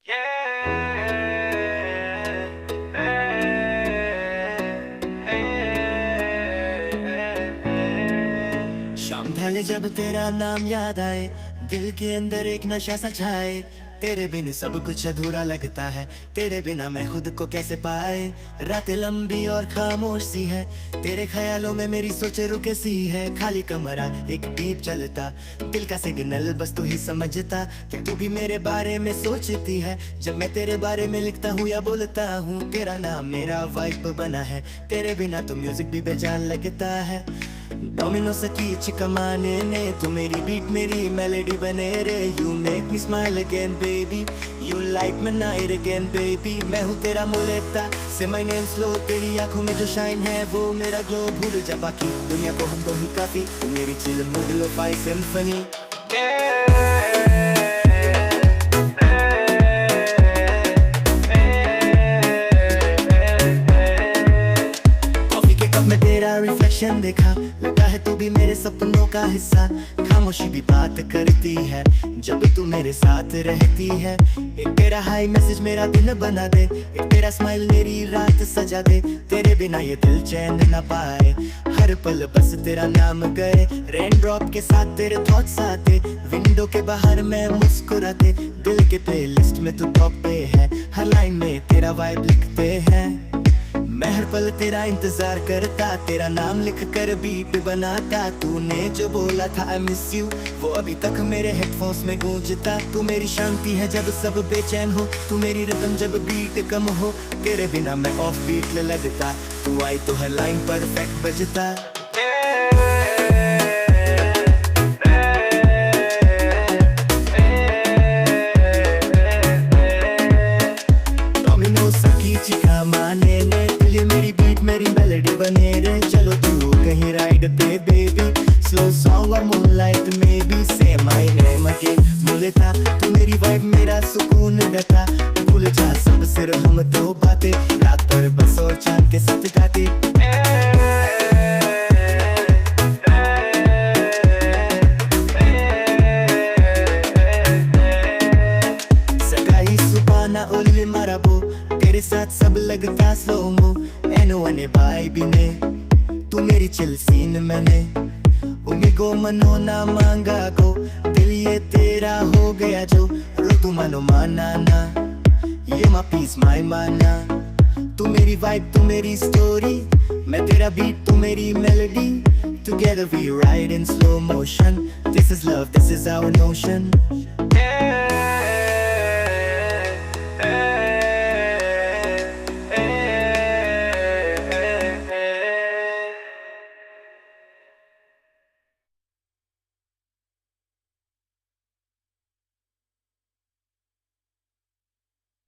शाम ढले जब तेरा नाम याद आए, दिल के अंदर एक नशा सा छाए। तेरे बिन सब कुछ अधूरा लगता है, तेरे बिना मैं खुद को कैसे पाए। रातें लंबी और खामोश सी है, तेरे ख्यालों में मेरी सोच रुके सी है। खाली कमरा एक बीप चलता, दिल का सिग्नल बस तू ही समझता कि तू भी मेरे बारे में सोचती है। जब मैं तेरे बारे में लिखता हूँ या बोलता हूँ, तेरा नाम मेरा वाइब बना है। तेरे बिना तो म्यूजिक भी बेजान लगता है। डोमिनो की चिकमाने ने तू मेरी बीट मेरी मेलोडी बने रे। You make me smile again baby, you light me night again baby. मैं हूँ तेरा मुलेता से माय नेम स्लो, तेरी आंखों में जो शाइन है वो मेरा ग्लो। भूल जा बाकी दुनिया को, हम तो ही काफी। तू मेरी चिल मूड लो पाई सिम्फनी। मैं तेरा रिफ्लेक्शन देखा, लगा है तू भी मेरे सपनों का हिस्सा। खामोशी भी बात करती है जब तू मेरे साथ रहती है। एक तेरा हाई मैसेज मेरा दिन बना दे, एक तेरा स्माइल मेरी रात सजा दे। तेरे बिना ये दिल चैन न पाए, हर पल बस तेरा नाम गए। रेन ड्रॉप के साथ तेरे थॉट्स आते, विंडो के बाहर मैं मुस्कुराते। दिल के प्लेलिस्ट में तू टॉप पे है, हर लाइन में तेरा वाइब लिखते हैं। मैं हर पल तेरा इंतजार करता, तेरा नाम लिख कर बीट बनाता। तूने जो बोला था आई मिस यू, वो अभी तक मेरे हेडफोन्स में गूंजता। तू मेरी शांति है जब सब बेचैन हो, तू मेरी रिदम जब बीट कम हो। तेरे बिना मैं ऑफ बीट लगता, तू आई तो हर लाइन परफेक्ट बजता। डोमिनो की चिकमाने ने, मेरी बीट मेरी मेलोडी बने रे। चलो तू कहीं राइड पे बेबी, स्लो सॉन्ग और मूनलाइट में भी से माय नेम अगेन बोलता। तू मेरी वाइब मेरा सुकून देता, भूल जा सब सिर्फ हम दो बातें। रात पर बस और चांद के साथ गाते। सगाई सुबाना उल्ली माराबो, तेरे साथ सब लगता स्लोमो। एनोने बाई भी ने, तू मेरी चिल सीन मैंने। उमिगो मनो ना मांगा को, दिल ये तेरा हो गया जो। रो तू मानो माना ना, ये मा पीस माय माना। तू मेरी वाइब तू मेरी स्टोरी, मैं तेरा बीट तू मेरी melody. Together we ride in slow motion, this is love, this is our notion।